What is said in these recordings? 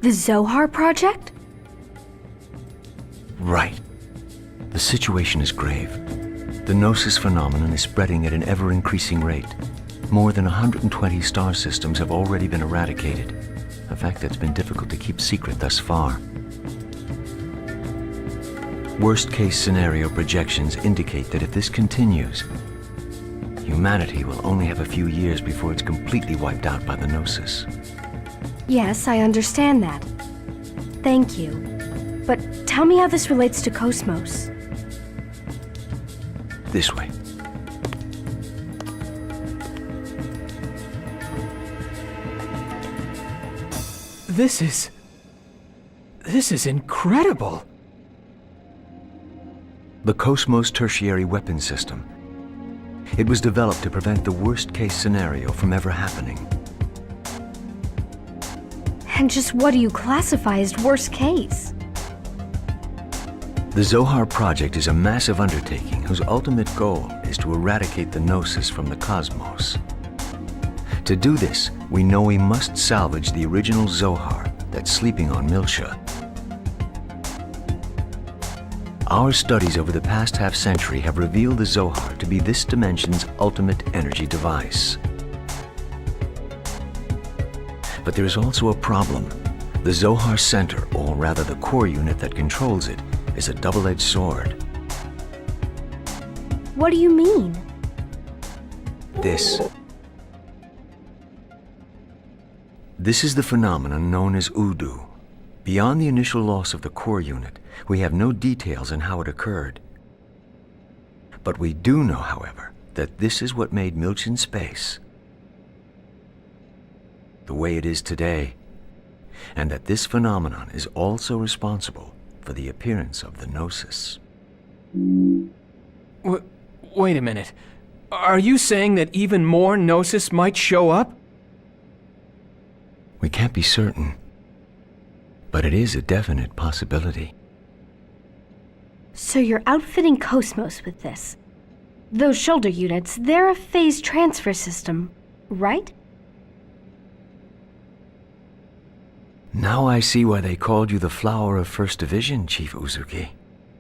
The Zohar Project? Right. The situation is grave. The Gnosis phenomenon is spreading at an ever-increasing rate. More than 120 star systems have already been eradicated, a fact that's been difficult to keep secret thus far. Worst-case scenario projections indicate that if this continues, humanity will only have a few years before it's completely wiped out by the Gnosis. Yes, I understand that. Thank you. But tell me how this relates to Cosmos. This way. This is incredible! The Cosmos Tertiary Weapon System. It was developed to prevent the worst-case scenario from ever happening. And just what do you classify as worst case? The Zohar Project is a massive undertaking whose ultimate goal is to eradicate the Gnosis from the cosmos. To do this, we know we must salvage the original Zohar that's sleeping on Miltia. Our studies over the past half-century have revealed the Zohar to be this dimension's ultimate energy device. But there is also a problem. The Zohar Center, or rather the core unit that controls it, is a double-edged sword. What do you mean? This is the phenomenon known as Udu. Beyond the initial loss of the core unit, we have no details on how it occurred. But we do know, however, that this is what made Miltian space the way it is today, and that this phenomenon is also responsible for the appearance of the Gnosis. Wait a minute. Are you saying that even more Gnosis might show up? We can't be certain, but it is a definite possibility. So you're outfitting Cosmos with this. Those shoulder units, they're a phase transfer system, right? Now I see why they called you the Flower of First Division, Chief Uzuki.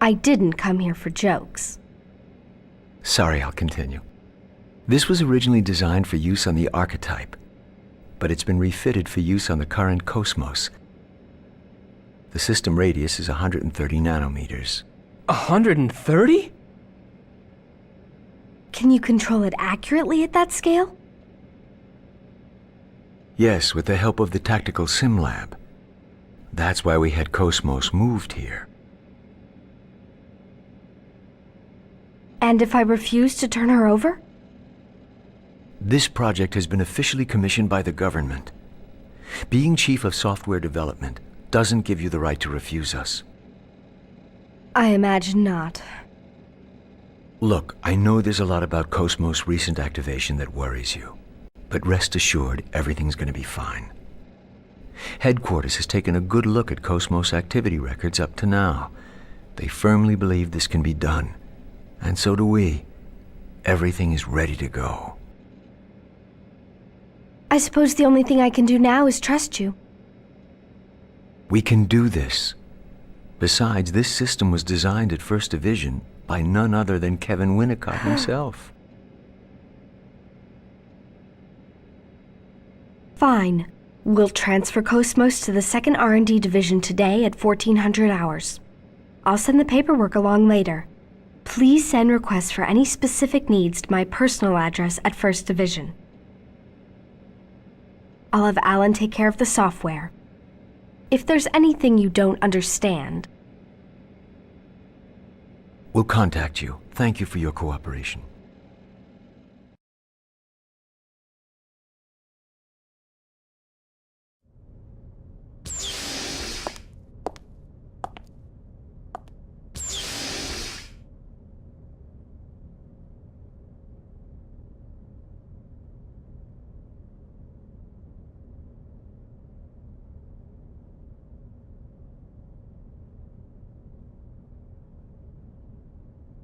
I didn't come here for jokes. Sorry, I'll continue. This was originally designed for use on the Archetype, but it's been refitted for use on the current Cosmos. The system radius is 130 nanometers. 130? Can you control it accurately at that scale? Yes, with the help of the Tactical Sim Lab. That's why we had Cosmos moved here. And if I refuse to turn her over? This project has been officially commissioned by the government. Being Chief of Software Development doesn't give you the right to refuse us. I imagine not. Look, I know there's a lot about Cosmos' recent activation that worries you, but rest assured everything's going to be fine. Headquarters has taken a good look at Cosmos activity records up to now. They firmly believe this can be done, and so do we. Everything is ready to go. I suppose the only thing I can do now is trust you. We can do this. Besides, this system was designed at First Division by none other than Kevin Winnicott himself. Fine. We'll transfer Cosmos to the 2nd R&D Division today at 1400 hours. I'll send the paperwork along later. Please send requests for any specific needs to my personal address at First Division. I'll have Alan take care of the software. If there's anything you don't understand... We'll contact you. Thank you for your cooperation.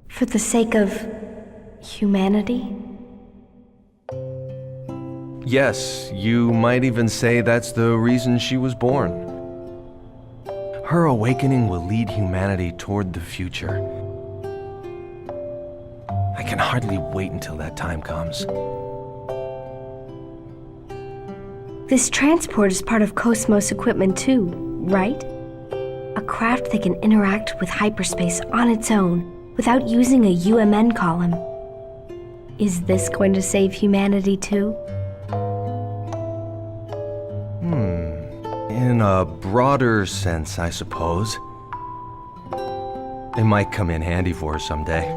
For the sake of... humanity? Yes, you might even say that's the reason she was born. Her awakening will lead humanity toward the future. I can hardly wait until that time comes. This transport is part of Cosmos equipment too, right? A craft that can interact with hyperspace on its own without using a UMN column. Is this going to save humanity too? In a broader sense, I suppose. It might come in handy for us someday.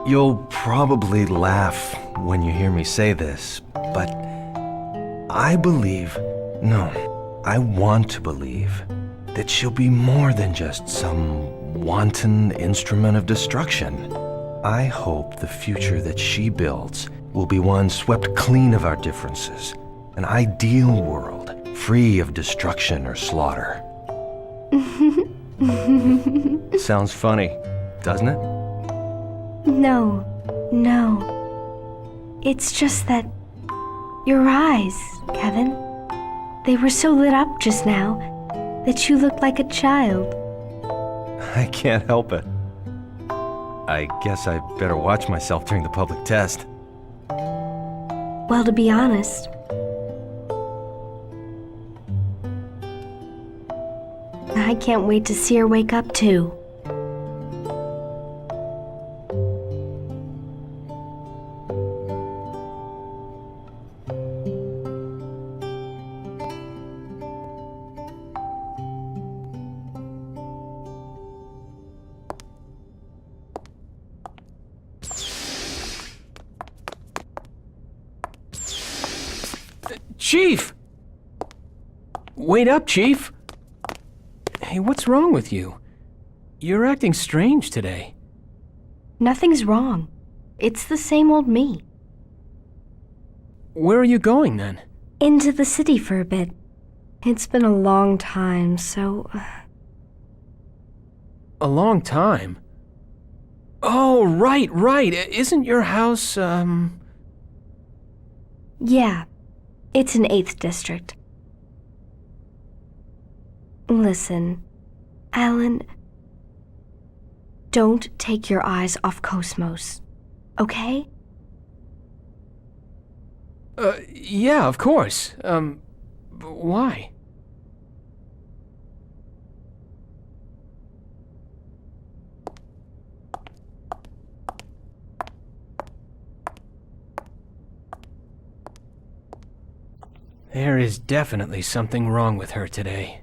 You'll probably laugh when you hear me say this, but I believe, no, I want to believe that she'll be more than just some wanton instrument of destruction. I hope the future that she builds will be one swept clean of our differences, an ideal world free of destruction or slaughter. Sounds funny, doesn't it? No. It's just that your eyes, Kevin, they were so lit up just now that you looked like a child. I can't help it. I guess I better watch myself during the public test. Well, to be honest, I can't wait to see her wake up too. Chief! Wait up, Chief! Hey, what's wrong with you? You're acting strange today. Nothing's wrong. It's the same old me. Where are you going, then? Into the city for a bit. It's been a long time, so... A long time? Oh, right. Isn't your house, Yeah, it's in 8th District. Listen, Alan, don't take your eyes off Cosmos, okay? Yeah, of course. Why? There is definitely something wrong with her today.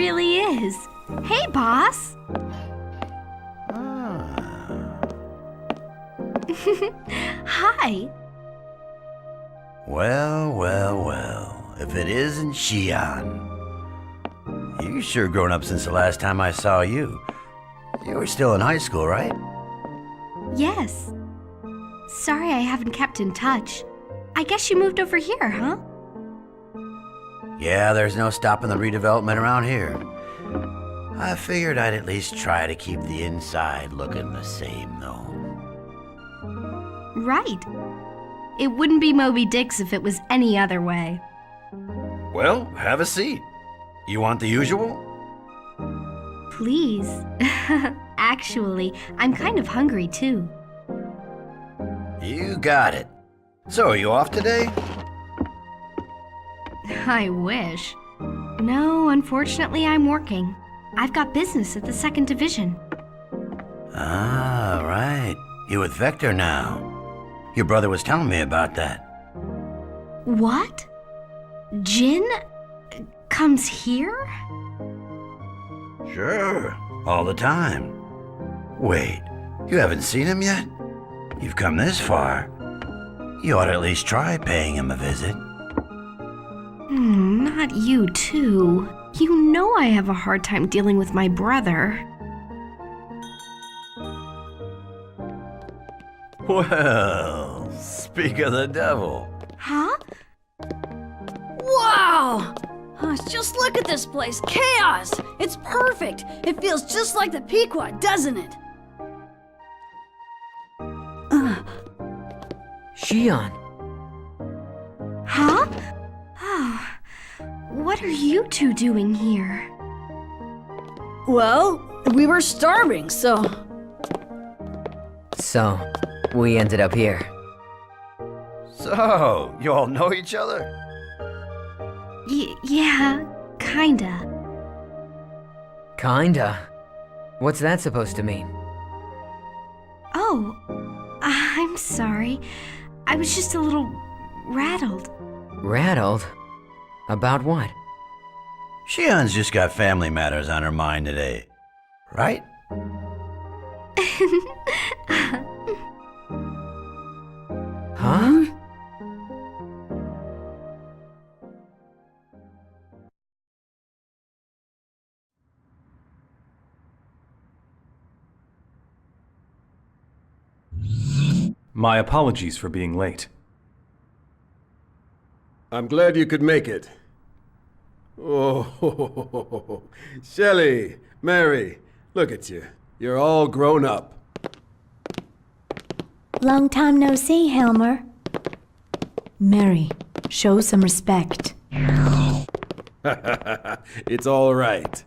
really is. Hey, boss. Hi. Well, well, well. If it isn't Shion. You sure grown up since the last time I saw you. You were still in high school, right? Yes. Sorry I haven't kept in touch. I guess you moved over here, huh? Yeah, there's no stopping the redevelopment around here. I figured I'd at least try to keep the inside looking the same, though. Right. It wouldn't be Moby Dick's if it was any other way. Well, have a seat. You want the usual? Please. Actually, I'm kind of hungry too. You got it. So, are you off today? I wish. No, unfortunately, I'm working. I've got business at the Second Division. Ah, right. You with Vector now. Your brother was telling me about that. What? Jin comes here? Sure, all the time. Wait, you haven't seen him yet? You've come this far. You ought to at least try paying him a visit. Not you, too. You know I have a hard time dealing with my brother. Well, speak of the devil. Huh? Wow! Just look at this place. Chaos! It's perfect. It feels just like the Pequot, doesn't it? Shion. Huh? Oh, what are you two doing here? Well, we were starving, so... So, we ended up here. So, you all know each other? Yeah, kinda. Kinda. What's that supposed to mean? Oh, I'm sorry. I was just a little rattled. Rattled? About what? Shion's just got family matters on her mind today, right? Huh? My apologies for being late. I'm glad you could make it. Oh, Shelley, Mary, look at you. You're all grown up. Long time no see, Helmer. Mary, show some respect. It's all right.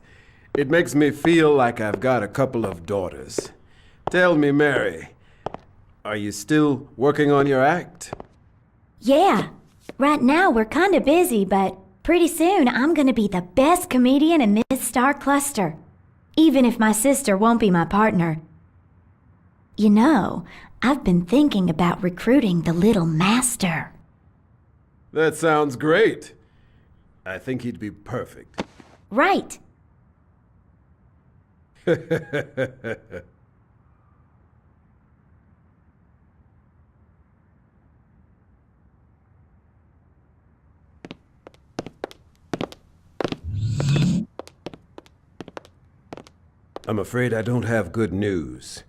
It makes me feel like I've got a couple of daughters. Tell me, Mary, are you still working on your act? Yeah, right now we're kinda busy, but pretty soon I'm gonna be the best comedian in this star cluster. Even if my sister won't be my partner. You know, I've been thinking about recruiting the little master. That sounds great. I think he'd be perfect. Right. I'm afraid I don't have good news.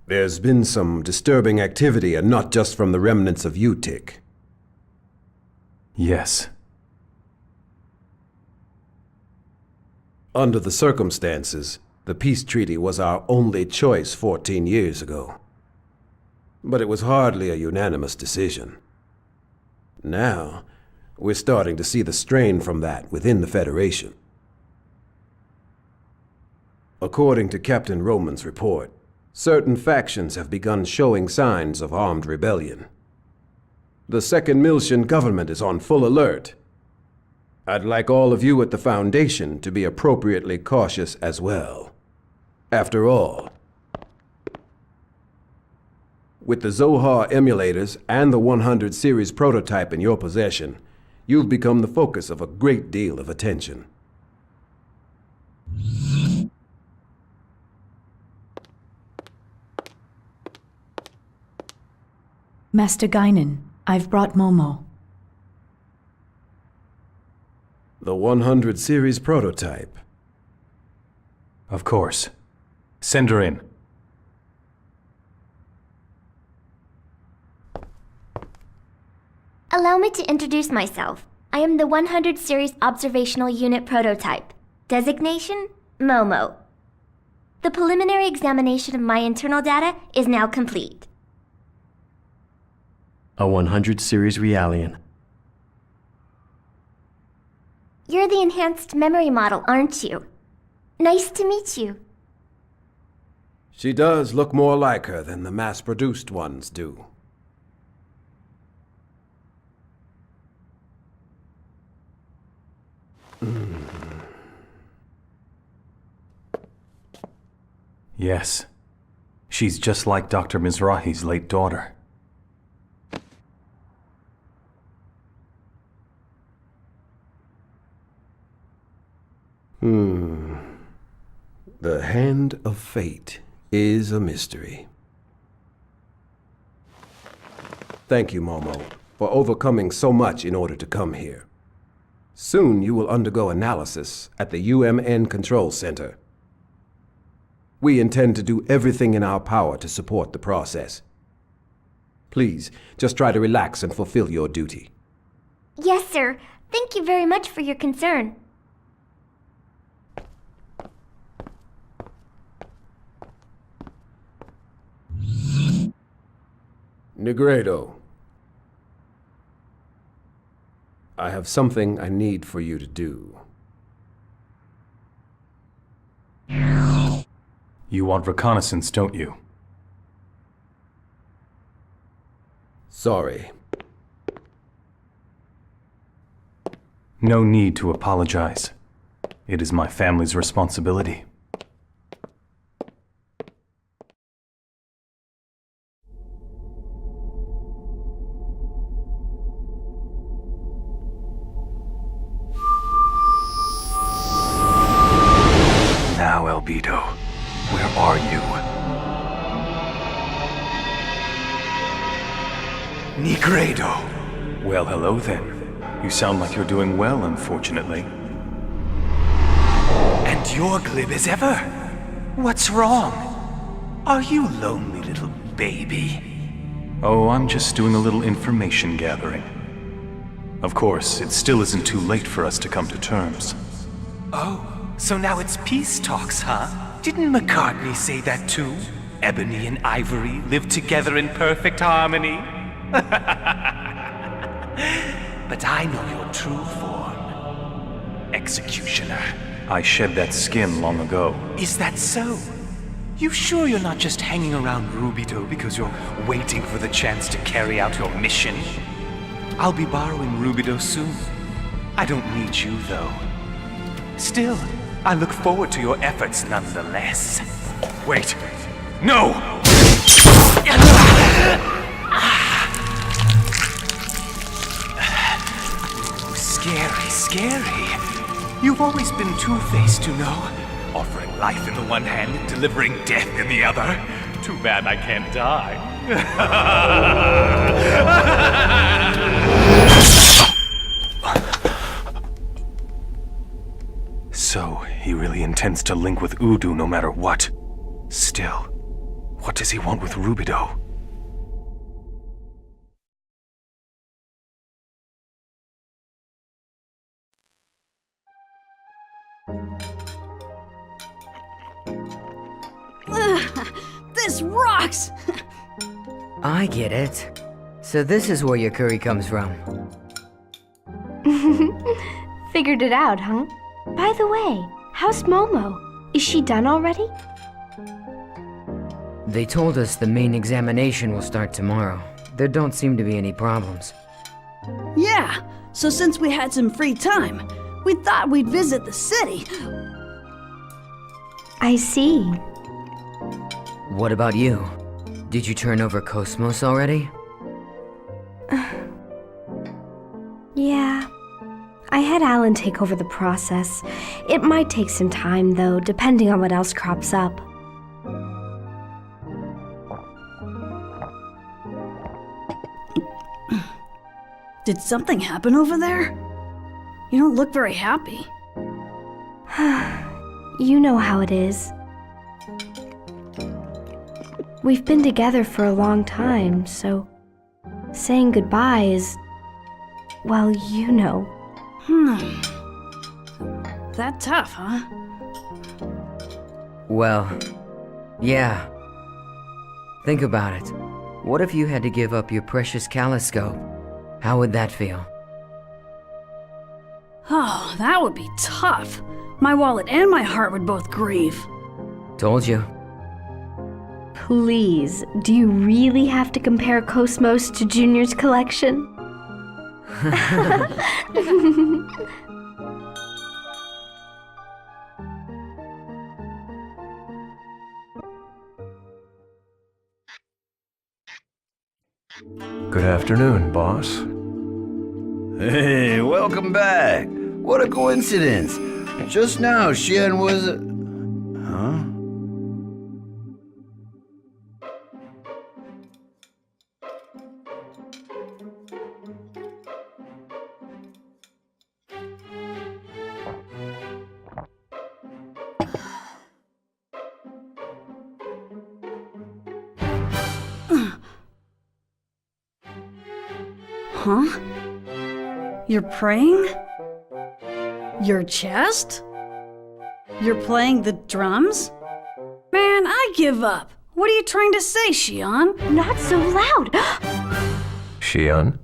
There's been some disturbing activity, and not just from the remnants of UTIC. Yes. Under the circumstances, the peace treaty was our only choice 14 years ago. But it was hardly a unanimous decision. Now, we're starting to see the strain from that within the Federation. According to Captain Roman's report, certain factions have begun showing signs of armed rebellion. The Second Miltian government is on full alert. I'd like all of you at the Foundation to be appropriately cautious as well. After all, with the Zohar emulators and the 100 series prototype in your possession, you've become the focus of a great deal of attention. Master Guinan, I've brought MOMO. The 100 series prototype. Of course. Send her in. Allow me to introduce myself. I am the 100 Series Observational Unit Prototype. Designation, MOMO. The preliminary examination of my internal data is now complete. A 100 series Realian. You're the enhanced memory model, aren't you? Nice to meet you. She does look more like her than the mass-produced ones do. Yes. She's just like Dr. Mizrahi's late daughter. The hand of fate is a mystery. Thank you, Momo, for overcoming so much in order to come here. Soon you will undergo analysis at the UMN Control Center. We intend to do everything in our power to support the process. Please, just try to relax and fulfill your duty. Yes, sir. Thank you very much for your concern. Negredo, I have something I need for you to do. You want reconnaissance, don't you? Sorry. No need to apologize. It is my family's responsibility. Now, Albedo, where are you? Negredo! Well, hello then. You sound like you're doing well, unfortunately. And you're glib as ever. What's wrong? Are you lonely, little baby? Oh, I'm just doing a little information gathering. Of course, it still isn't too late for us to come to terms. Oh, so now it's peace talks, huh? Didn't McCartney say that too? Ebony and Ivory live together in perfect harmony. But I know your true form. Executioner. I shed that skin long ago. Is that so? You sure you're not just hanging around Rubido because you're waiting for the chance to carry out your mission? I'll be borrowing Rubido soon. I don't need you, though. Still, I look forward to your efforts nonetheless. Wait! No! Scary, scary. You've always been two-faced, you know. Offering life in the one hand and delivering death in the other. Too bad I can't die. So, he really intends to link with Udu no matter what. Still, what does he want with Rubido? This rocks! I get it. So this is where your curry comes from. Figured it out, huh? By the way, how's Momo? Is she done already? They told us the main examination will start tomorrow. There don't seem to be any problems. Yeah, so since we had some free time, we thought we'd visit the city. I see. What about you? Did you turn over Cosmos already? Yeah. I had Alan take over the process. It might take some time, though, depending on what else crops up. Did something happen over there? You don't look very happy. You know how it is. We've been together for a long time, so saying goodbye is, well, you know. That tough, huh? Well, yeah. Think about it. What if you had to give up your precious caloscope? How would that feel? Oh, that would be tough. My wallet and my heart would both grieve. Told you. Please, do you really have to compare Cosmos to Junior's collection? Good afternoon, boss. Hey, welcome back. What a coincidence. Just now, Shion was... Huh? Huh? You're praying? Your chest? You're playing the drums? Man, I give up. What are you trying to say, Shion? Not so loud! Shion?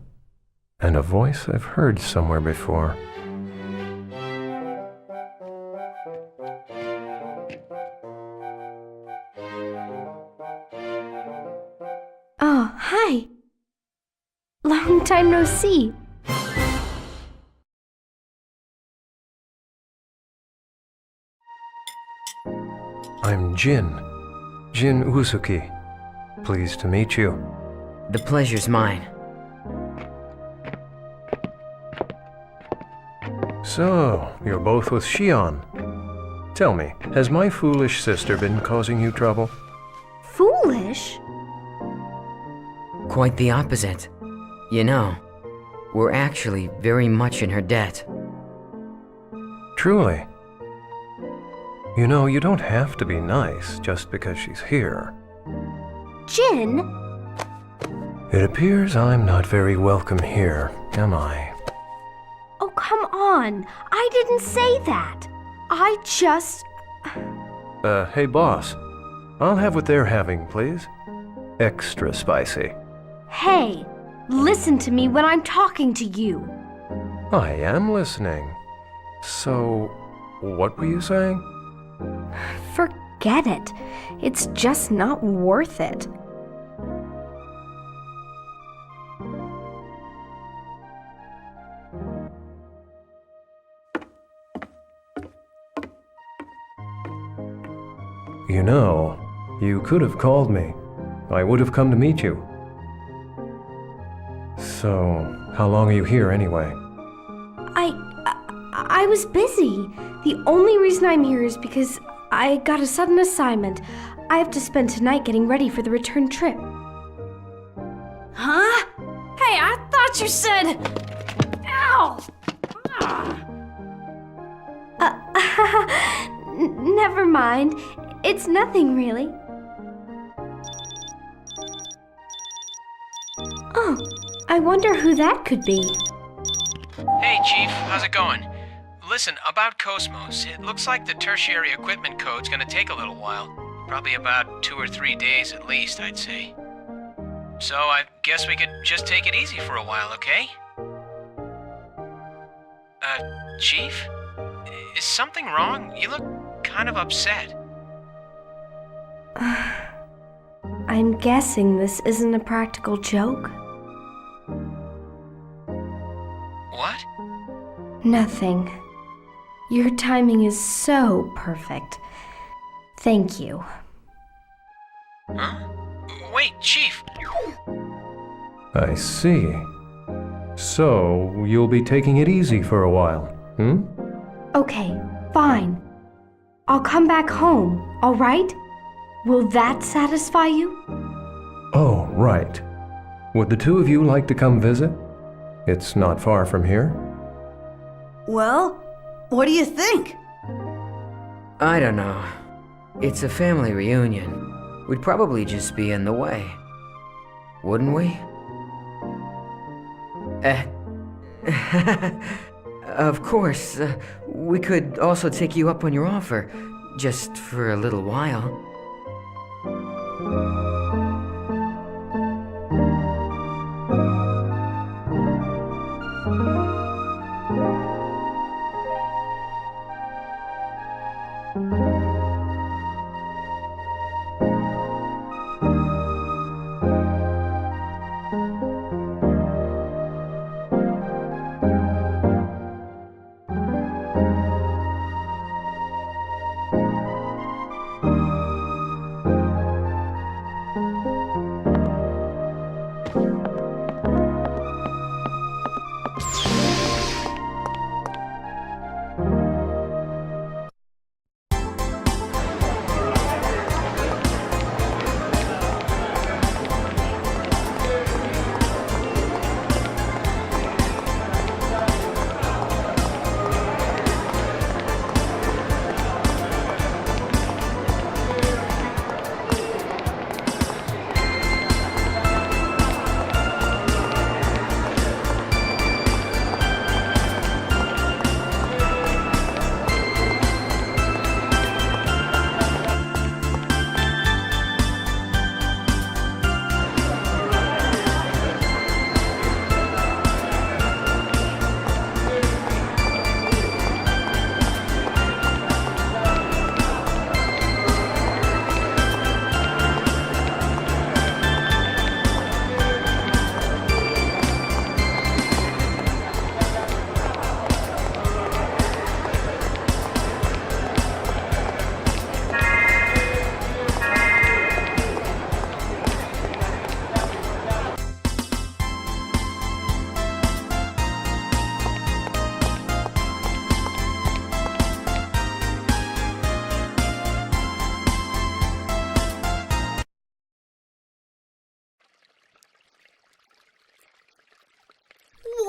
And a voice I've heard somewhere before. Oh, hi. Long time no see. I'm Jin Uzuki. Pleased to meet you. The pleasure's mine. So, you're both with Shion. Tell me, has my foolish sister been causing you trouble? Foolish? Quite the opposite. You know, we're actually very much in her debt. Truly. You know, you don't have to be nice just because she's here. Jin? It appears I'm not very welcome here, am I? Oh, come on. I didn't say that. I just... Hey boss. I'll have what they're having, please. Extra spicy. Hey, listen to me when I'm talking to you. I am listening. So, what were you saying? Forget it. It's just not worth it. You know, you could have called me. I would have come to meet you. So, how long are you here anyway? I was busy. The only reason I'm here is because I got a sudden assignment. I have to spend tonight getting ready for the return trip. Huh? Hey, I thought you said... Ow! Never mind. It's nothing really. Oh, I wonder who that could be. Hey, Chief, how's it going? Listen, about Cosmos, it looks like the tertiary equipment code's gonna take a little while. Probably about 2 or 3 days at least, I'd say. So I guess we could just take it easy for a while, okay? Chief? Is something wrong? You look kind of upset. I'm guessing this isn't a practical joke. What? Nothing. Your timing is so perfect. Thank you. Huh? Wait, Chief! I see. So, you'll be taking it easy for a while, hmm? Okay, fine. I'll come back home, all right? Will that satisfy you? Oh, right. Would the two of you like to come visit? It's not far from here. Well, what do you think? I don't know. It's a family reunion. We'd probably just be in the way. Wouldn't we? Of course, we could also take you up on your offer, just for a little while.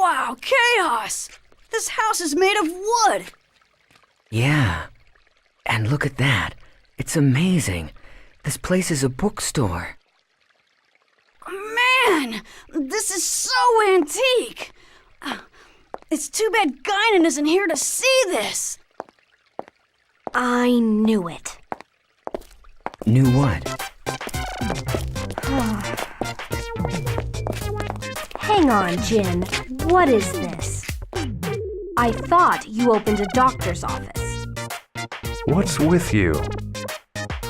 Wow, chaos! This house is made of wood! Yeah. And look at that. It's amazing. This place is a bookstore. Man, this is so antique! It's too bad Guinan isn't here to see this! I knew it. Knew what? Hang on, Jin. What is this? I thought you opened a doctor's office. What's with you?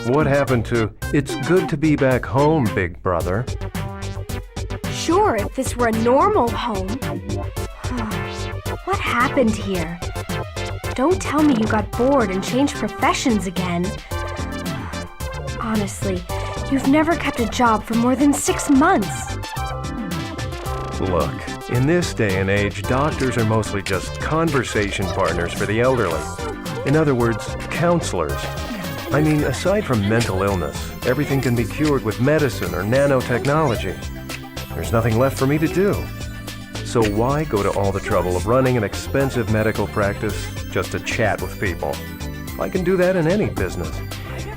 What happened to, "It's good to be back home, big brother"? Sure, if this were a normal home. What happened here? Don't tell me you got bored and changed professions again. Honestly, you've never kept a job for more than 6 months. Look, in this day and age, doctors are mostly just conversation partners for the elderly. In other words, counselors. I mean, aside from mental illness, everything can be cured with medicine or nanotechnology. There's nothing left for me to do. So why go to all the trouble of running an expensive medical practice just to chat with people? I can do that in any business.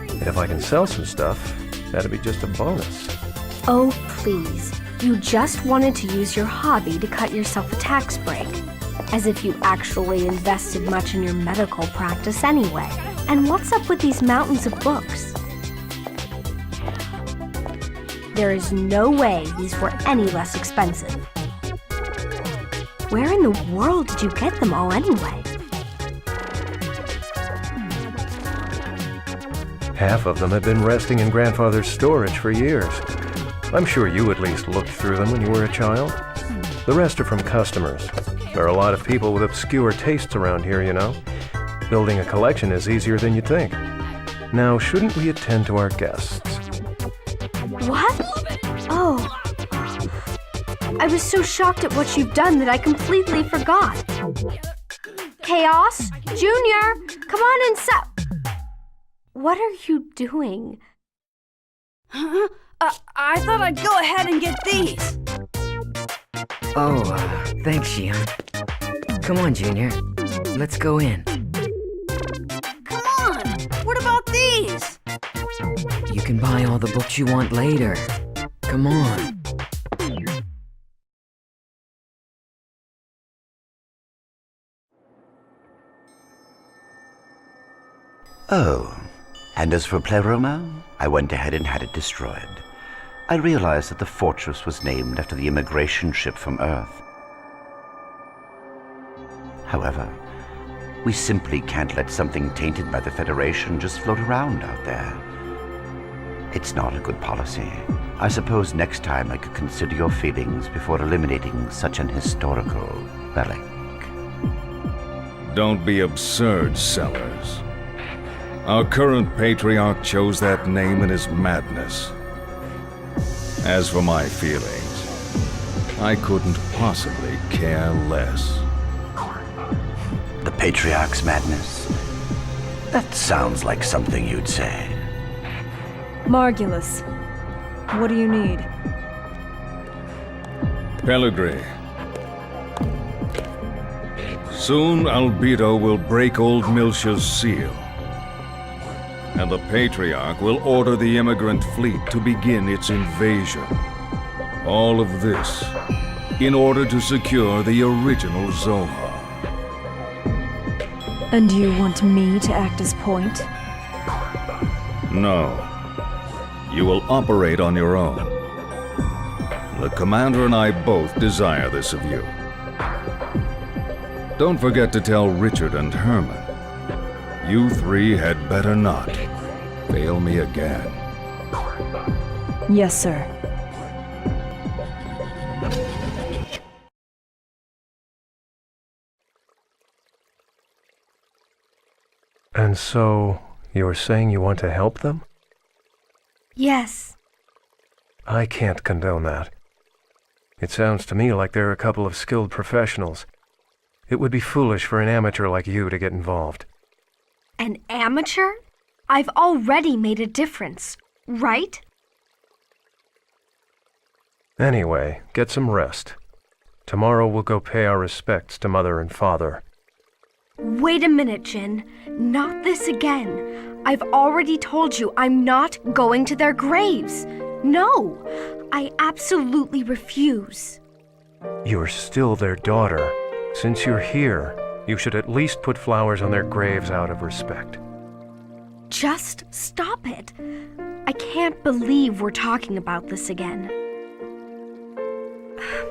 And if I can sell some stuff, that'd be just a bonus. Oh, please. You just wanted to use your hobby to cut yourself a tax break. As if you actually invested much in your medical practice anyway. And what's up with these mountains of books? There is no way these were any less expensive. Where in the world did you get them all anyway? Half of them have been resting in Grandfather's storage for years. I'm sure you at least looked through them when you were a child. The rest are from customers. There are a lot of people with obscure tastes around here, you know. Building a collection is easier than you'd think. Now, shouldn't we attend to our guests? What? Oh. I was so shocked at what you've done that I completely forgot. Chaos? Junior! Come on and What are you doing? I thought I'd go ahead and get these. Oh, thanks, Shion. Come on, Junior. Let's go in. Come on! What about these? You can buy all the books you want later. Come on. Oh, and as for Pleroma, I went ahead and had it destroyed. I realized that the fortress was named after the immigration ship from Earth. However, we simply can't let something tainted by the Federation just float around out there. It's not a good policy. I suppose next time I could consider your feelings before eliminating such an historical relic. Don't be absurd, Sellers. Our current patriarch chose that name in his madness. As for my feelings, I couldn't possibly care less. The patriarch's madness? That sounds like something you'd say. Margulis, what do you need? Pellegrini. Soon Albedo will break old Miltia's seal. And the Patriarch will order the immigrant fleet to begin its invasion. All of this in order to secure the original Zohar. And you want me to act as point? No. You will operate on your own. The Commander and I both desire this of you. Don't forget to tell Richard and Herman. You three had better not fail me again. Yes, sir. And so, you're saying you want to help them? Yes. I can't condone that. It sounds to me like they're a couple of skilled professionals. It would be foolish for an amateur like you to get involved. An amateur? I've already made a difference, right? Anyway, get some rest. Tomorrow we'll go pay our respects to Mother and Father. Wait a minute, Jin. Not this again. I've already told you I'm not going to their graves. No, I absolutely refuse. You're still their daughter. Since you're here, you should at least put flowers on their graves out of respect. Just stop it. I can't believe we're talking about this again.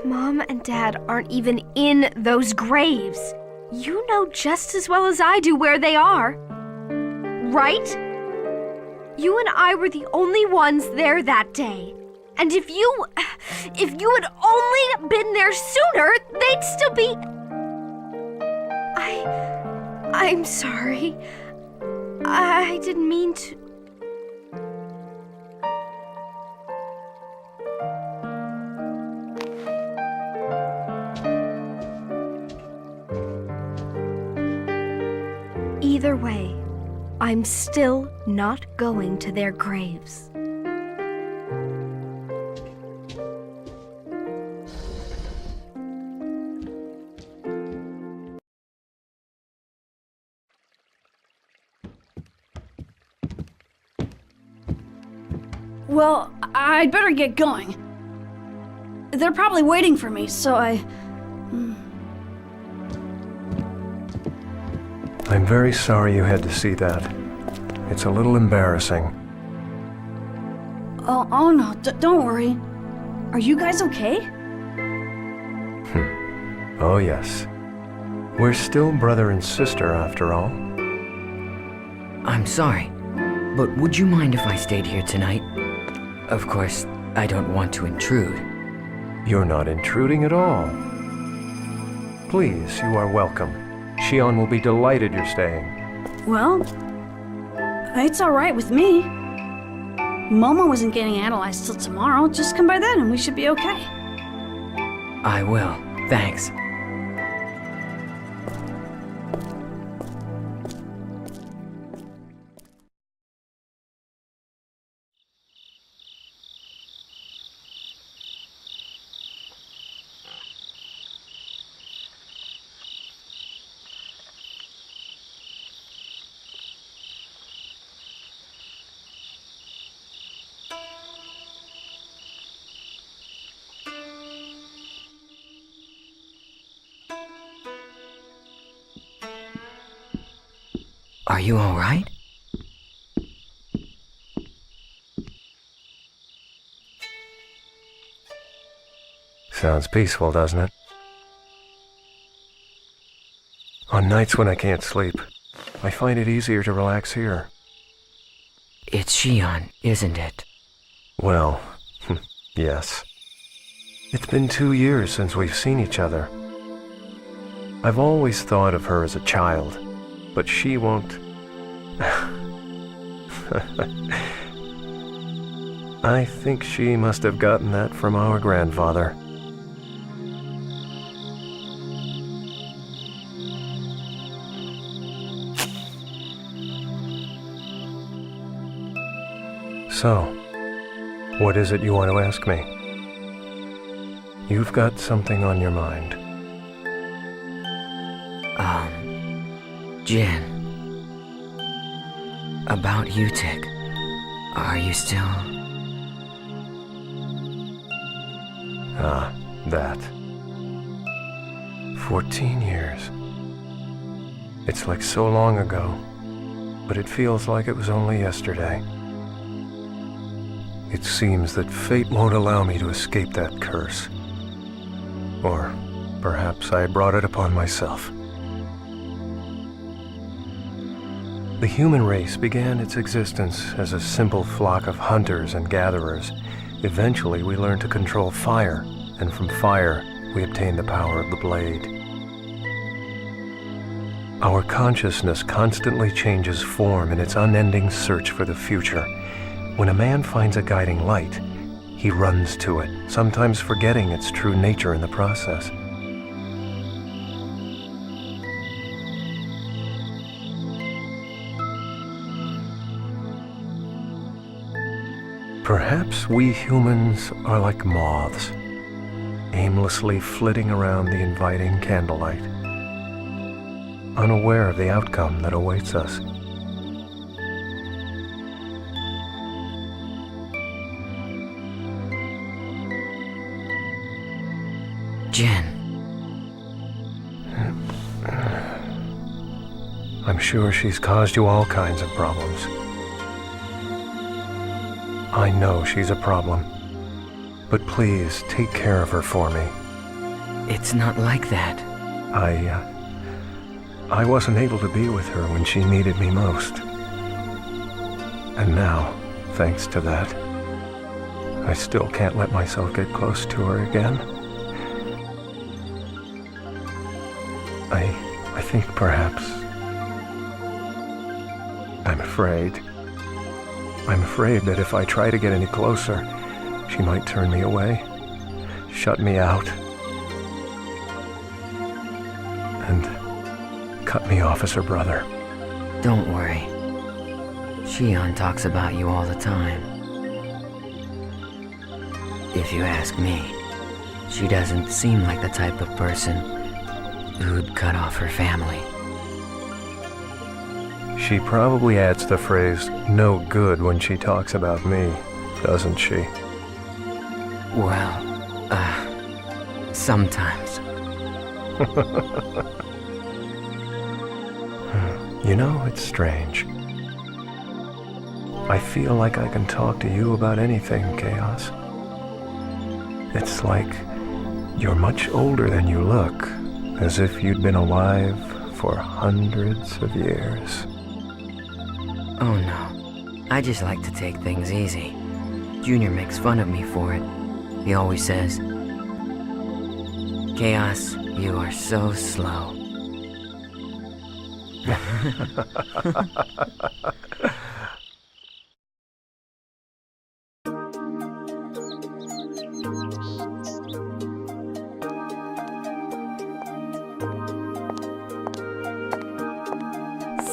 Mom and Dad aren't even in those graves. You know just as well as I do where they are. Right? You and I were the only ones there that day. And if you had only been there sooner, they'd still be... I'm sorry. I didn't mean to... Either way, I'm still not going to their graves. Well, I'd better get going. They're probably waiting for me, so I'm very sorry you had to see that. It's a little embarrassing. Oh no, don't worry. Are you guys okay? Oh yes. We're still brother and sister after all. I'm sorry, but would you mind if I stayed here tonight? Of course, I don't want to intrude. You're not intruding at all. Please, you are welcome. Shion will be delighted you're staying. Well, it's all right with me. MOMO isn't getting analyzed till tomorrow. Just come by then and we should be okay. I will. Thanks. Are you alright? Sounds peaceful, doesn't it? On nights when I can't sleep, I find it easier to relax here. It's Shion, isn't it? Well, yes. It's been 2 years since we've seen each other. I've always thought of her as a child, but she won't... I think she must have gotten that from our grandfather. So, what is it you want to ask me? You've got something on your mind. Jin. About Utic. Are you still... Ah, that. 14 years. It's like so long ago, but it feels like it was only yesterday. It seems that fate won't allow me to escape that curse. Or perhaps I brought it upon myself. The human race began its existence as a simple flock of hunters and gatherers. Eventually, we learned to control fire, and from fire, we obtained the power of the blade. Our consciousness constantly changes form in its unending search for the future. When a man finds a guiding light, he runs to it, sometimes forgetting its true nature in the process. Perhaps we humans are like moths, aimlessly flitting around the inviting candlelight, unaware of the outcome that awaits us. Jin. I'm sure she's caused you all kinds of problems. I know she's a problem, but please take care of her for me. It's not like that. I wasn't able to be with her when she needed me most. And now, thanks to that, I still can't let myself get close to her again. I think perhaps... I'm afraid that if I try to get any closer, she might turn me away, shut me out, and cut me off as her brother. Don't worry. Shion talks about you all the time. If you ask me, she doesn't seem like the type of person who'd cut off her family. She probably adds the phrase, no good, when she talks about me, doesn't she? Well, sometimes. You know, it's strange. I feel like I can talk to you about anything, Chaos. It's like you're much older than you look, as if you'd been alive for hundreds of years. Oh no, I just like to take things easy. Junior makes fun of me for it. He always says, "Chaos, you are so slow."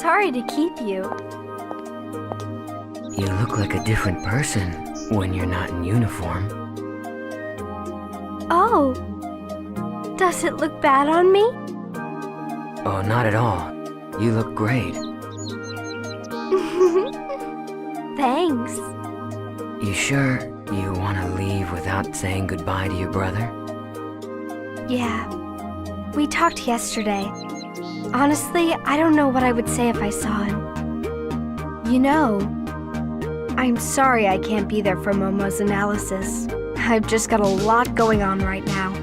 Sorry to keep you. You look like a different person when you're not in uniform. Oh, does it look bad on me? Oh, not at all. You look great. Thanks. You sure you want to leave without saying goodbye to your brother? Yeah, we talked yesterday. Honestly, I don't know what I would say if I saw him. You know, I'm sorry I can't be there for Momo's analysis. I've just got a lot going on right now.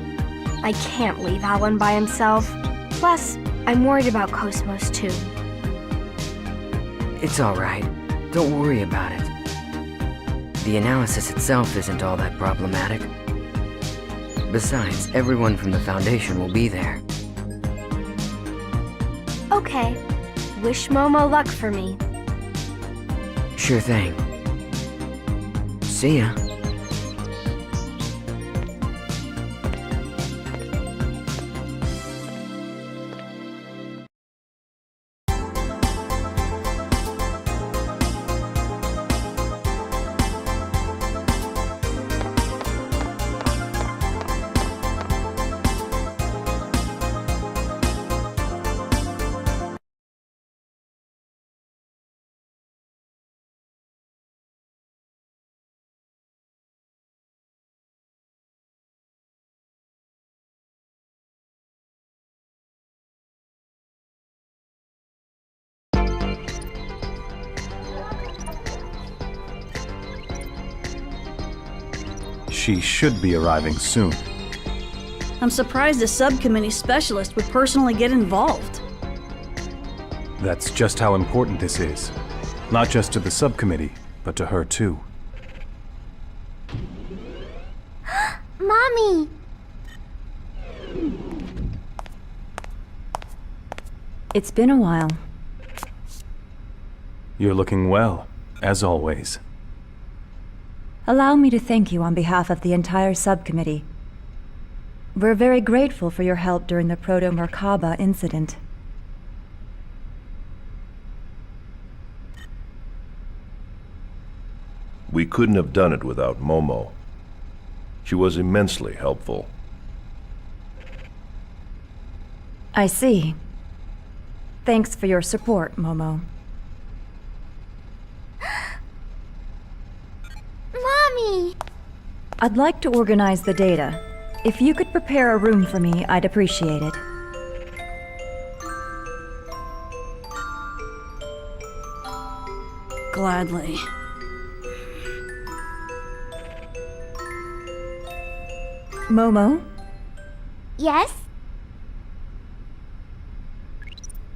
I can't leave Alan by himself. Plus, I'm worried about Cosmos too. It's alright. Don't worry about it. The analysis itself isn't all that problematic. Besides, everyone from the Foundation will be there. Okay. Wish Momo luck for me. Sure thing. See ya. She should be arriving soon. I'm surprised a subcommittee specialist would personally get involved. That's just how important this is. Not just to the subcommittee, but to her too. Mommy! It's been a while. You're looking well, as always. Allow me to thank you on behalf of the entire subcommittee. We're very grateful for your help during the Proto-Merkaba incident. We couldn't have done it without Momo. She was immensely helpful. I see. Thanks for your support, Momo. Mommy! I'd like to organize the data. If you could prepare a room for me, I'd appreciate it. Gladly. Momo, Yes?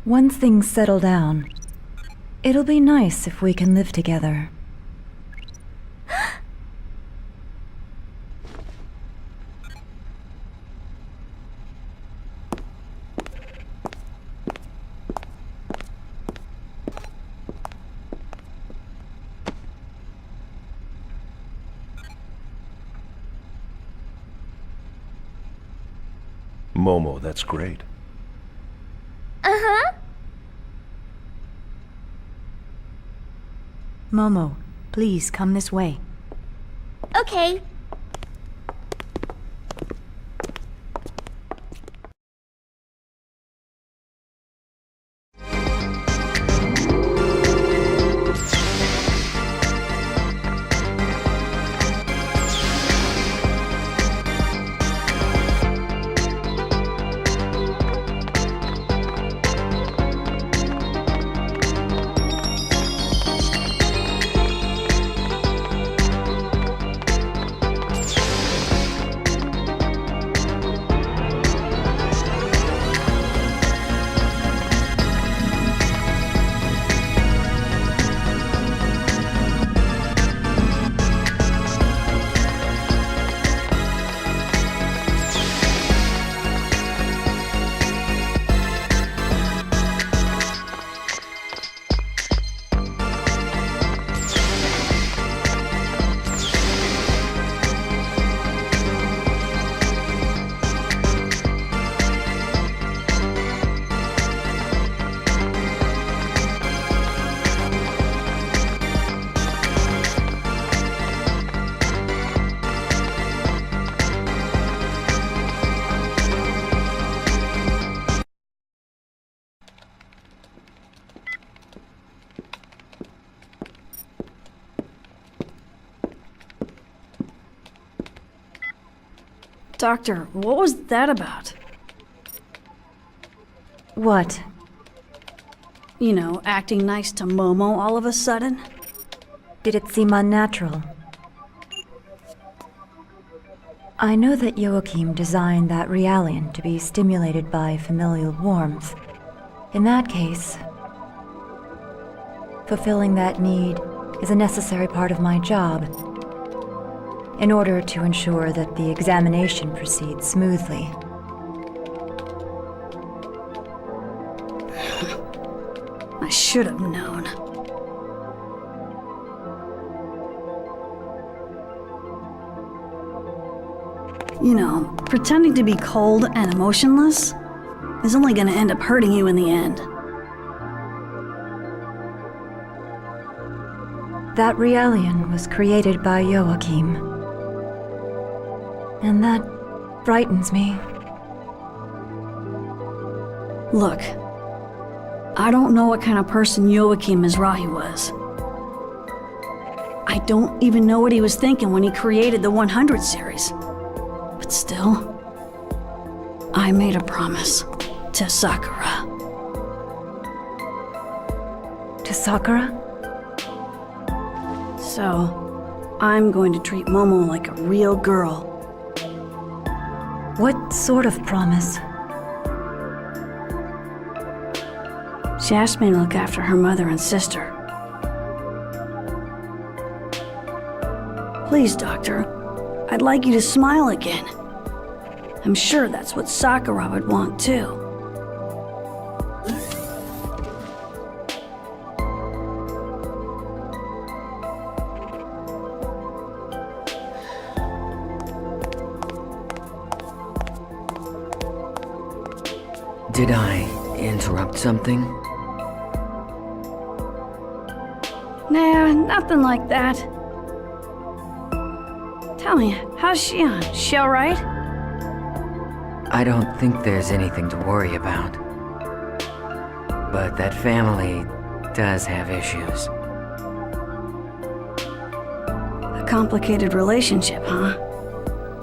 once things settle down, it'll be nice if we can live together. Momo, that's great. Uh-huh. Momo, please come this way. Okay. Doctor, what was that about? What? You know, acting nice to Momo all of a sudden? Did it seem unnatural? I know that Joachim designed that realian to be stimulated by familial warmth. In that case, fulfilling that need is a necessary part of my job, in order to ensure that the examination proceeds smoothly. I should have known. You know, pretending to be cold and emotionless is only gonna end up hurting you in the end. That realian was created by Joachim, and that frightens me. Look, I don't know what kind of person Joachim Mizrahi was. I don't even know what he was thinking when he created the 100 series. But still, I made a promise to Sakura. To Sakura? So, I'm going to treat Momo like a real girl. What sort of promise? She asked me to look after her mother and sister. Please, Doctor, I'd like you to smile again. I'm sure that's what Sakura would want too. Did I interrupt something? Nah, nothing like that. Tell me, how's Shion? She alright? I don't think there's anything to worry about. But that family does have issues. A complicated relationship, huh?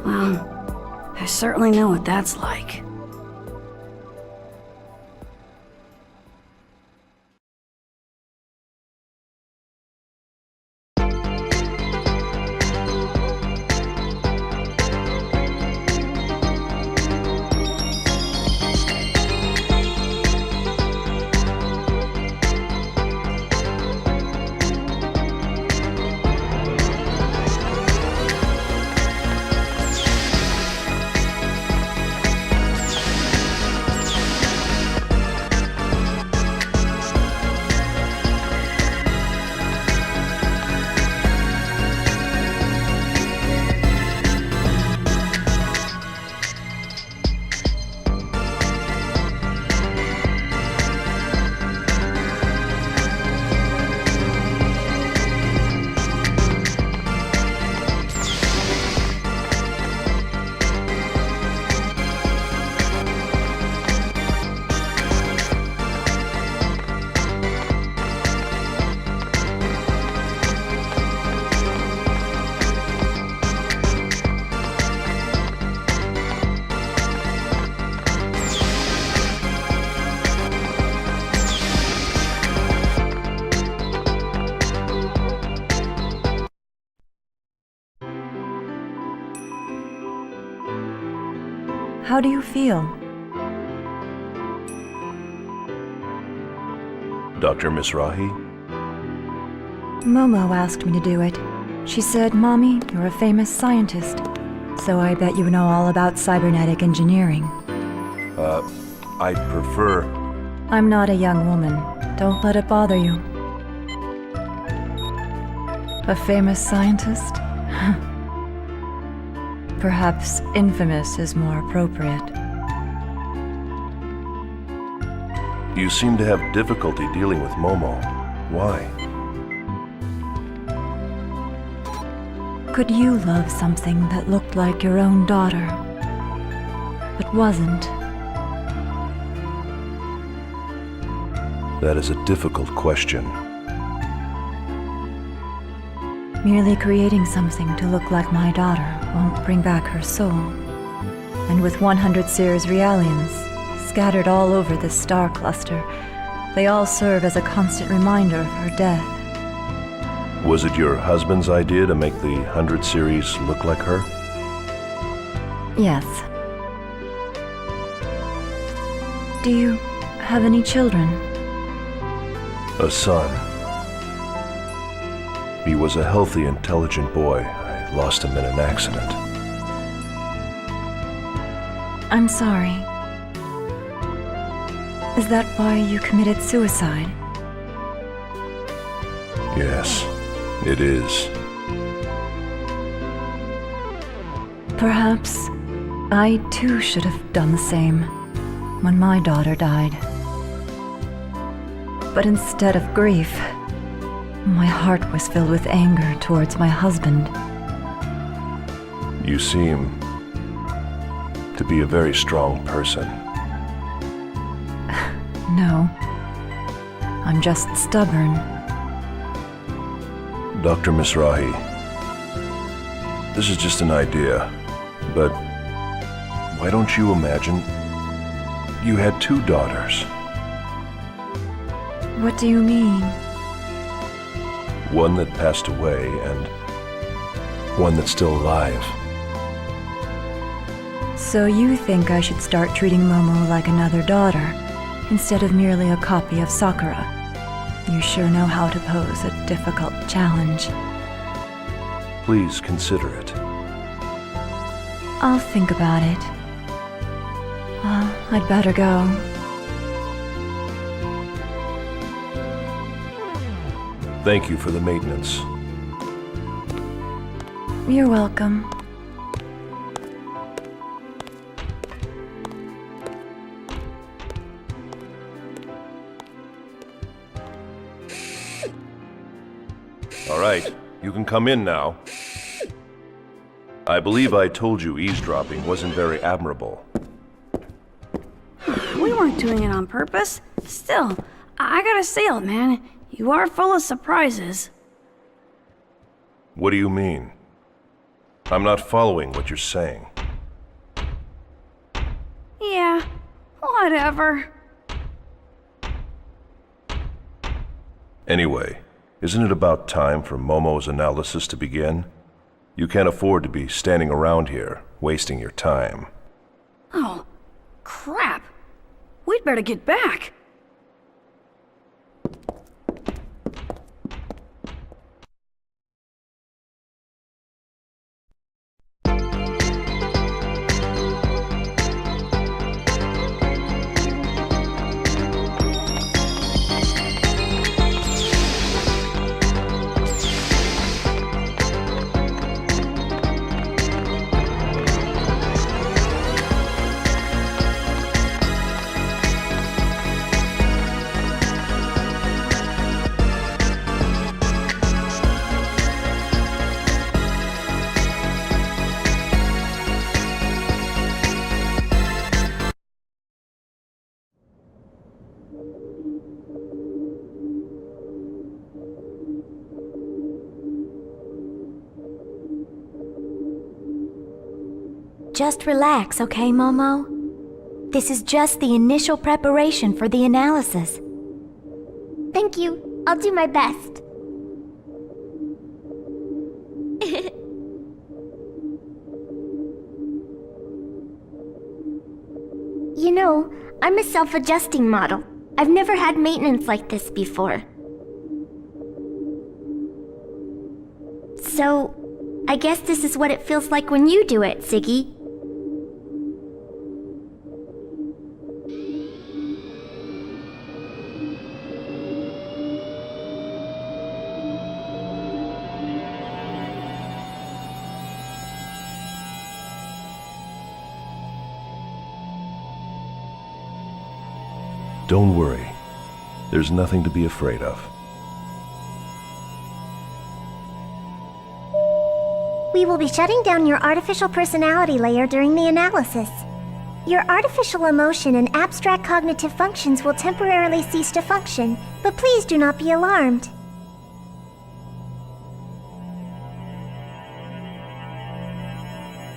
Well, I certainly know what that's like. How do you feel? Dr. Mizrahi? Momo asked me to do it. She said, "Mommy, you're a famous scientist, so I bet you know all about cybernetic engineering." I'd prefer... I'm not a young woman. Don't let it bother you. A famous scientist? Perhaps infamous is more appropriate. You seem to have difficulty dealing with Momo. Why? Could you love something that looked like your own daughter, but wasn't? That is a difficult question. Merely creating something to look like my daughter won't bring back her soul. And with 100 Sears Realians scattered all over the star cluster, They all serve as a constant reminder of her death. Was it your husband's idea to make the 100 series look like her? Yes. Do you have any children? A son. He was a healthy, intelligent boy. I lost him in an accident. I'm sorry. Is that why you committed suicide? Yes, it is. Perhaps I too should have done the same when my daughter died. But instead of grief, my heart was filled with anger towards my husband. You seem to be a very strong person. No, I'm just stubborn. Dr. Mizrahi, this is just an idea, but why don't you imagine you had 2 daughters? What do you mean? One that passed away and one that's still alive. So you think I should start treating Momo like another daughter, instead of merely a copy of Sakura? You sure know how to pose a difficult challenge. Please consider it. I'll think about it. Well, I'd better go. Thank you for the maintenance. You're welcome. All right, you can come in now. I believe I told you eavesdropping wasn't very admirable. We weren't doing it on purpose. Still, I gotta say it, man. You are full of surprises. What do you mean? I'm not following what you're saying. Yeah, whatever. Anyway, isn't it about time for Momo's analysis to begin? You can't afford to be standing around here, wasting your time. Oh, crap. We'd better get back. Just relax, okay, Momo? This is just the initial preparation for the analysis. Thank you. I'll do my best. You know, I'm a self-adjusting model. I've never had maintenance like this before. So, I guess this is what it feels like when you do it, Ziggy. Don't worry. There's nothing to be afraid of. We will be shutting down your artificial personality layer during the analysis. Your artificial emotion and abstract cognitive functions will temporarily cease to function, but please do not be alarmed.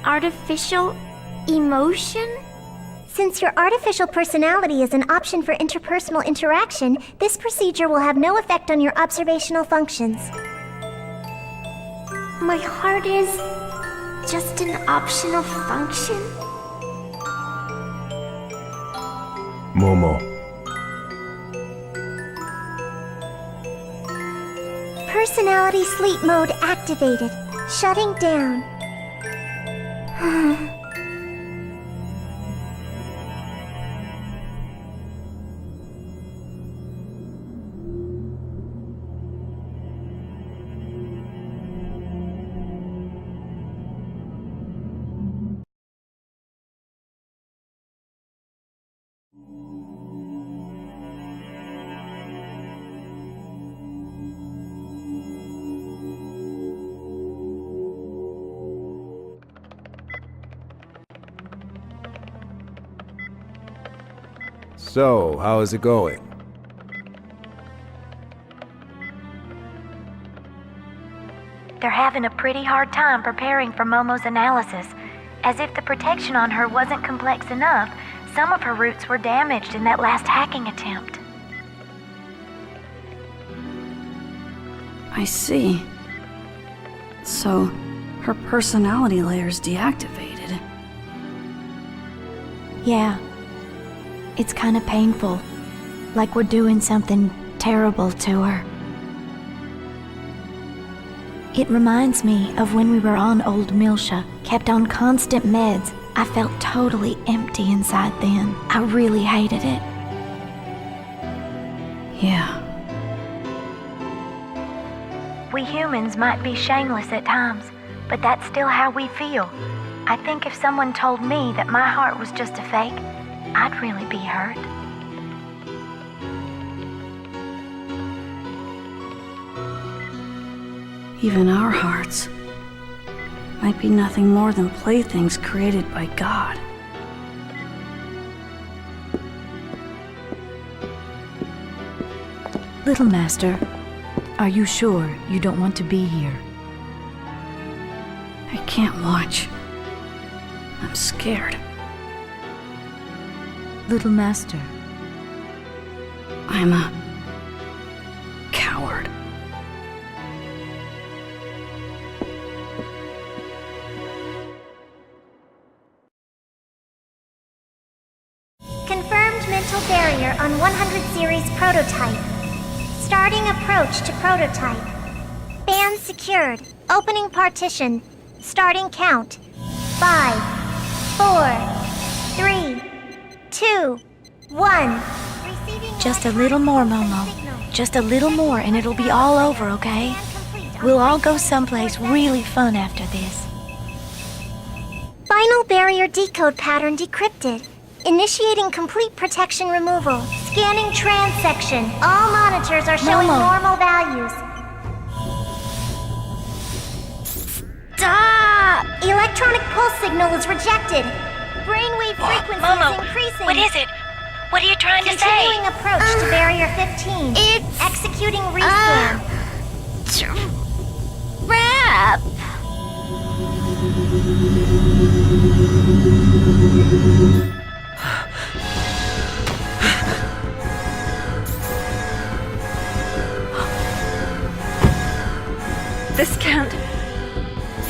Artificial emotion? Since your artificial personality is an option for interpersonal interaction, this procedure will have no effect on your observational functions. My heart is just an optional function? Momo. Personality sleep mode activated. Shutting down. So, how is it going? They're having a pretty hard time preparing for Momo's analysis. As if the protection on her wasn't complex enough, some of her roots were damaged in that last hacking attempt. I see. So, her personality layer's deactivated. Yeah. It's kind of painful. Like we're doing something terrible to her. It reminds me of when we were on Old Miltia, kept on constant meds. I felt totally empty inside then. I really hated it. Yeah. We humans might be shameless at times, but that's still how we feel. I think if someone told me that my heart was just a fake, I'd really be hurt. Even our hearts might be nothing more than playthings created by God. Little Master, are you sure you don't want to be here? I can't watch. I'm scared. Little Master. I'm a coward. Confirmed mental barrier on 100 series prototype. Starting approach to prototype. Band secured. Opening partition. Starting count. 5, 4, 3, 2, 1. Just a little more, Momo. Just a little more and it'll be all over, okay? We'll all go someplace really fun after this. Final barrier decode pattern decrypted. Initiating complete protection removal. Scanning transection. All monitors are showing Momo. normal values. Stop! Electronic pulse signal is rejected. Brainwave frequency Momo, is increasing. what is it? What are you trying to say? Continuing approach to barrier 15. It's executing rescan. Trap! This can't...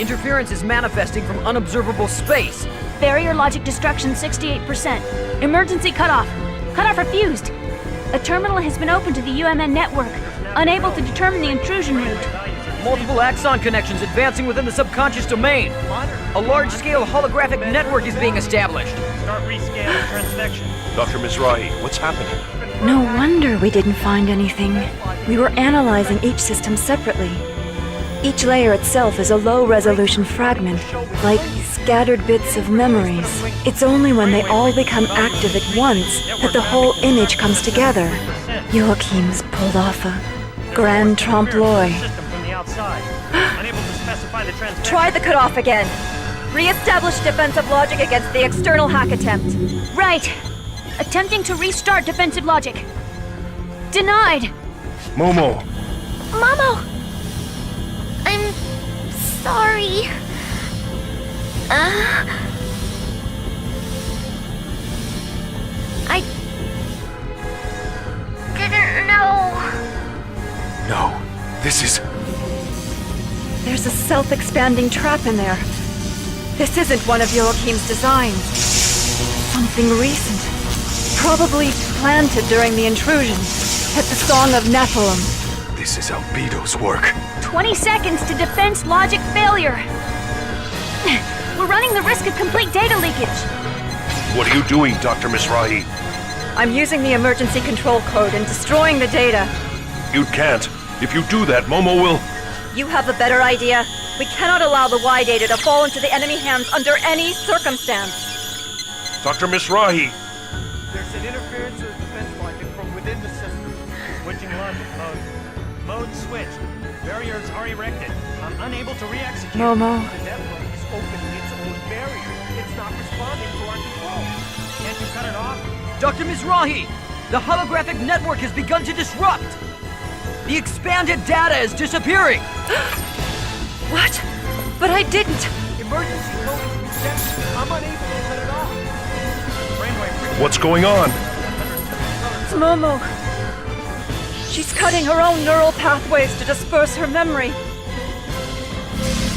Interference is manifesting from unobservable space. Barrier logic destruction 68%. Emergency cutoff. Cutoff refused. A terminal has been opened to the UMN network, unable to determine the intrusion route. Multiple axon connections advancing within the subconscious domain. A large-scale holographic network is being established. Start rescaling transfection. Dr. Mizrahi, what's happening? No wonder we didn't find anything. We were analyzing each system separately. Each layer itself is a low-resolution fragment, like scattered bits of memories. It's only when they all become active at once that the whole image comes together. Joachim's pulled off a grand trompe-l'oeil. Try the cutoff again. Re-establish defensive logic against the external hack attempt. Right. Attempting to restart defensive logic. Denied. Momo! Momo! I'm No, this is... There's a self-expanding trap in there. This isn't one of Joachim's designs. Something recent. Probably planted during the intrusion at the Song of Nephilim. This is Albedo's work. 20 seconds to defense logic failure. We're running the risk of complete data leakage. What are you doing, Dr. Mizrahi? I'm using the emergency control code and destroying the data. You can't. If you do that, Momo will... You have a better idea? We cannot allow the Y data to fall into the enemy hands under any circumstance. Dr. Mizrahi! There's an interference with defense logic from within the system. Switching logic mode. Mode switched. Barriers are erected. I'm unable to re-execute. Momo. The network is opening its own barrier. It's not responding to our control. Can't you cut it off? Dr. Mizrahi! The holographic network has begun to disrupt! The expanded data is disappearing! What? But I didn't! Emergency code is reset. I'm unable to cut it off. Brainwave. What's going on? It's Momo. She's cutting her own neural pathways to disperse her memory.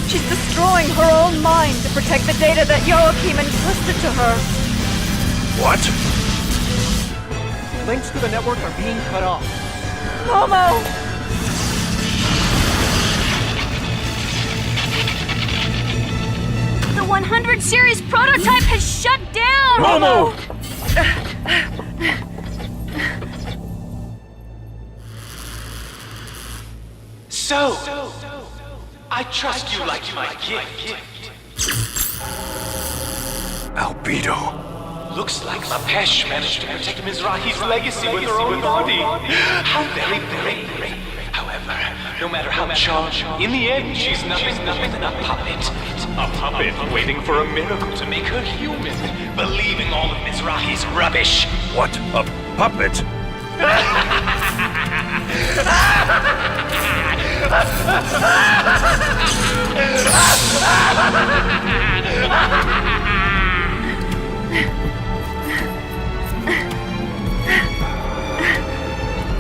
She's destroying her own mind to protect the data that Joachim entrusted to her. What? Links to the network are being cut off. Momo! The 100 series prototype has shut down! Momo! So, I trust you like my gift. Albedo. Looks like Mapesh managed to protect Mizrahi's legacy with her own body. How very brave. However, no matter how charged, in the end, she's nothing more than a puppet. A puppet waiting for a miracle to make her human, believing all of Mizrahi's rubbish. What? A puppet?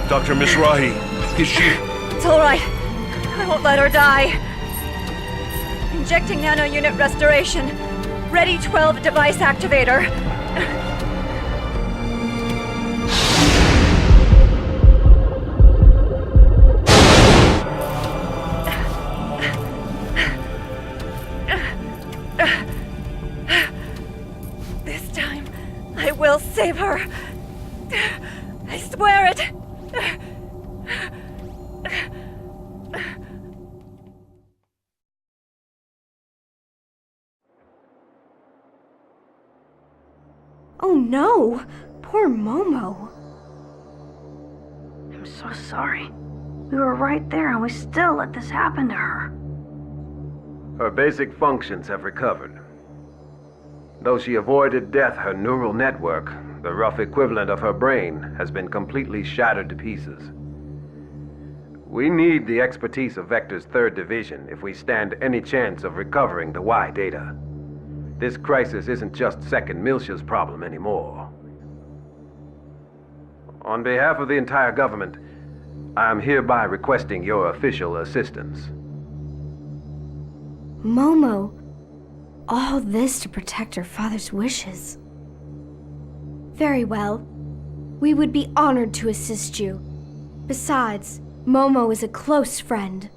Dr. Mizrahi, is she... It's all right. I won't let her die. Injecting nano-unit restoration. Ready 12 device activator. This time, I will save her. I swear it. Oh no! Poor Momo. I'm so sorry. We were right there and we still let this happen to her. Her basic functions have recovered. Though she avoided death, her neural network, the rough equivalent of her brain, has been completely shattered to pieces. We need the expertise of Vector's 3rd Division if we stand any chance of recovering the Y data. This crisis isn't just Second Miltia's problem anymore. On behalf of the entire government, I am hereby requesting your official assistance. Momo. All this to protect her father's wishes. Very well. We would be honored to assist you. Besides, Momo is a close friend.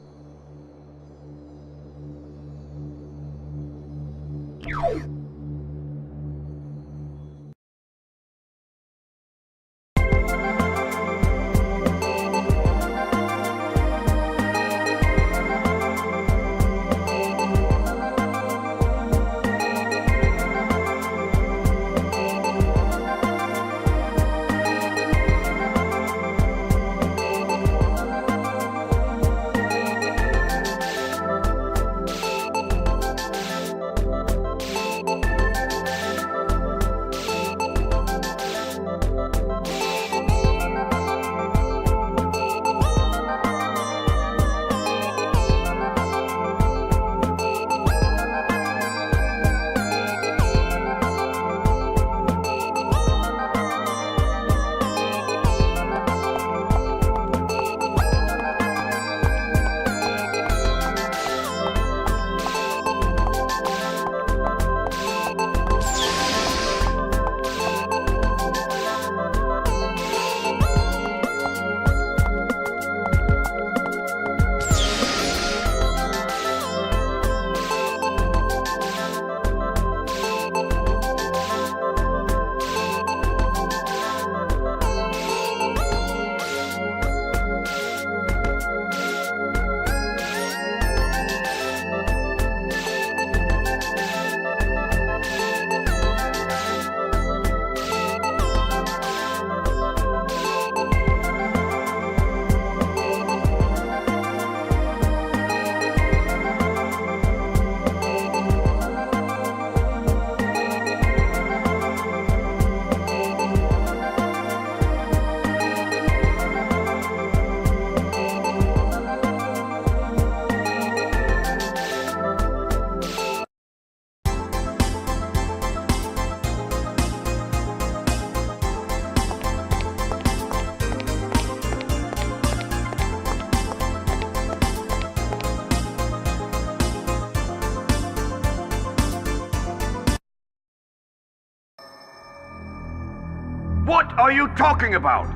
are you talking about?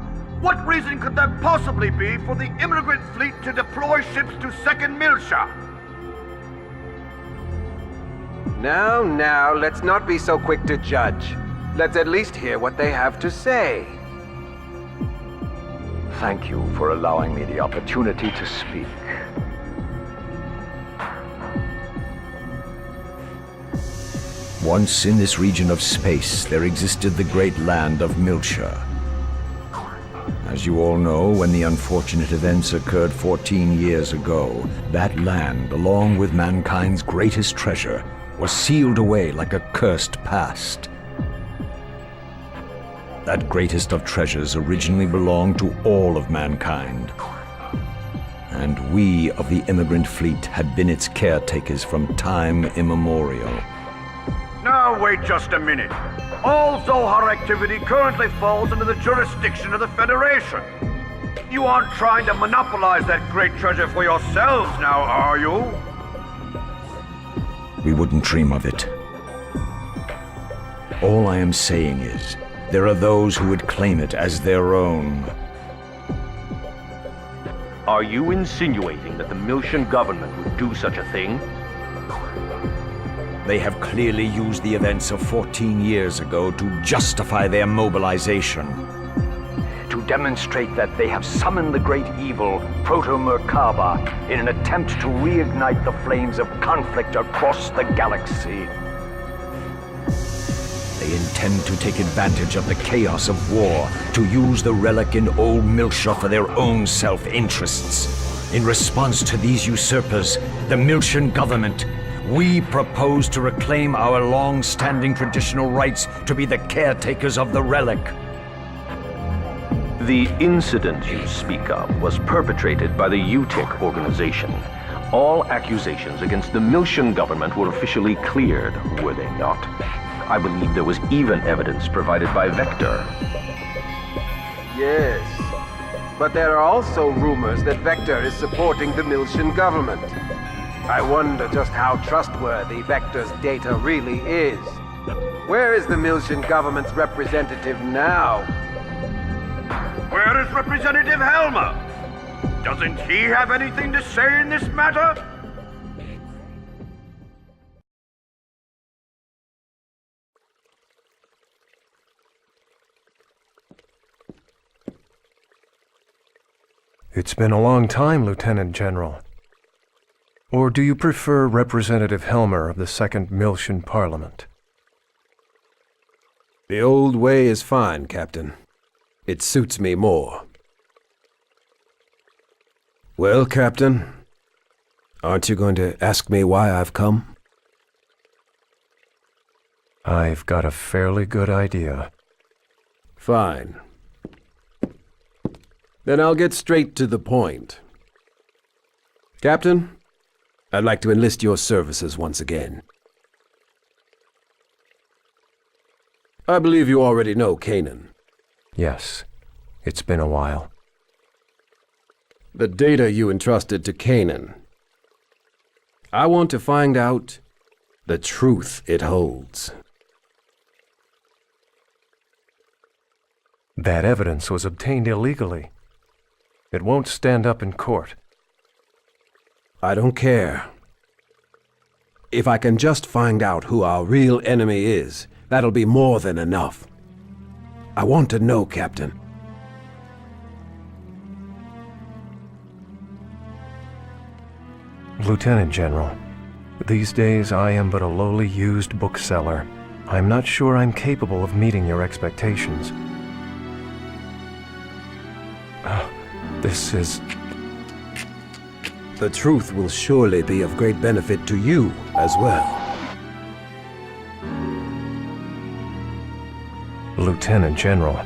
What reason could there possibly be for the immigrant fleet to deploy ships to Second Miltia? Now, let's not be so quick to judge. Let's at least hear what they have to say. Thank you for allowing me the opportunity to speak. Once in this region of space, there existed the great land of Miltia. As you all know, when the unfortunate events occurred 14 years ago, that land, along with mankind's greatest treasure, was sealed away like a cursed past. That greatest of treasures originally belonged to all of mankind. And we of the immigrant fleet had been its caretakers from time immemorial. Now wait just a minute. All Zohar activity currently falls under the jurisdiction of the Federation. You aren't trying to monopolize that great treasure for yourselves now, are you? We wouldn't dream of it. All I am saying is, there are those who would claim it as their own. Are you insinuating that the Miltian government would do such a thing? They have clearly used the events of 14 years ago to justify their mobilization. To demonstrate that they have summoned the great evil, Proto-Merkaba, in an attempt to reignite the flames of conflict across the galaxy. They intend to take advantage of the chaos of war to use the relic in Old Miltia for their own self-interests. In response to these usurpers, the Miltian government, we propose to reclaim our long-standing traditional rights to be the caretakers of the relic. The incident you speak of was perpetrated by the UTIC organization. All accusations against the Miltian government were officially cleared, were they not? I believe there was even evidence provided by Vector. Yes, but there are also rumors that Vector is supporting the Miltian government. I wonder just how trustworthy Vector's data really is. Where is the Miltian government's representative now? Where is Representative Helmer? Doesn't he have anything to say in this matter? It's been a long time, Lieutenant General. Or do you prefer Representative Helmer of the Second Miltian Parliament? The old way is fine, Captain. It suits me more. Well, Captain, aren't you going to ask me why I've come? I've got a fairly good idea. Fine. Then I'll get straight to the point. Captain, I'd like to enlist your services once again. I believe you already know Canaan. Yes, it's been a while. The data you entrusted to Canaan. I want to find out the truth it holds. That evidence was obtained illegally. It won't stand up in court. I don't care. If I can just find out who our real enemy is, that'll be more than enough. I want to know, Captain. Lieutenant General, these days I am but a lowly used bookseller. I'm not sure I'm capable of meeting your expectations. This is... The truth will surely be of great benefit to you as well. Lieutenant General,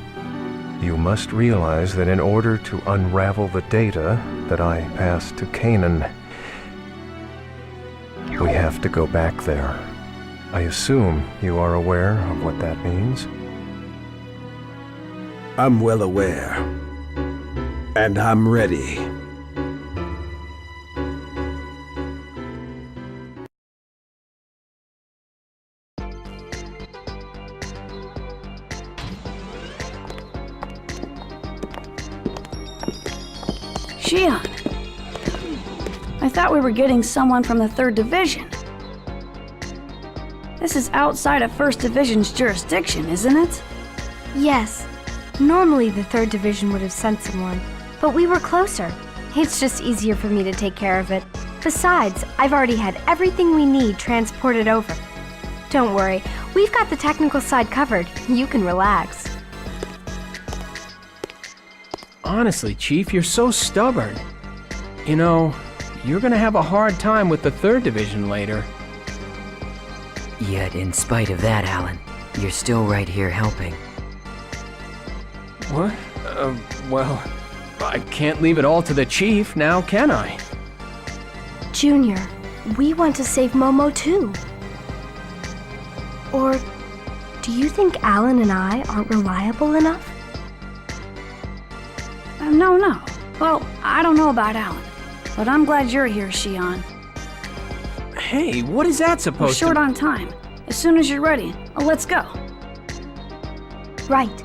you must realize that in order to unravel the data that I passed to Canaan, we have to go back there. I assume you are aware of what that means? I'm well aware. And I'm ready. Shion. I thought we were getting someone from the 3rd Division. This is outside of 1st Division's jurisdiction, isn't it? Yes. Normally the 3rd Division would have sent someone, but we were closer. It's just easier for me to take care of it. Besides, I've already had everything we need transported over. Don't worry, we've got the technical side covered. You can relax. Honestly, Chief, you're so stubborn. You know, you're gonna have a hard time with the 3rd Division later. Yet, in spite of that, Alan, you're still right here helping. What? Well, I can't leave it all to the Chief now, can I? Junior, we want to save Momo too. Or do you think Alan and I aren't reliable enough? No. Well, I don't know about Alan, but I'm glad you're here, Shion. Hey, what is that supposed We're short on time. As soon as you're ready, let's go. Right.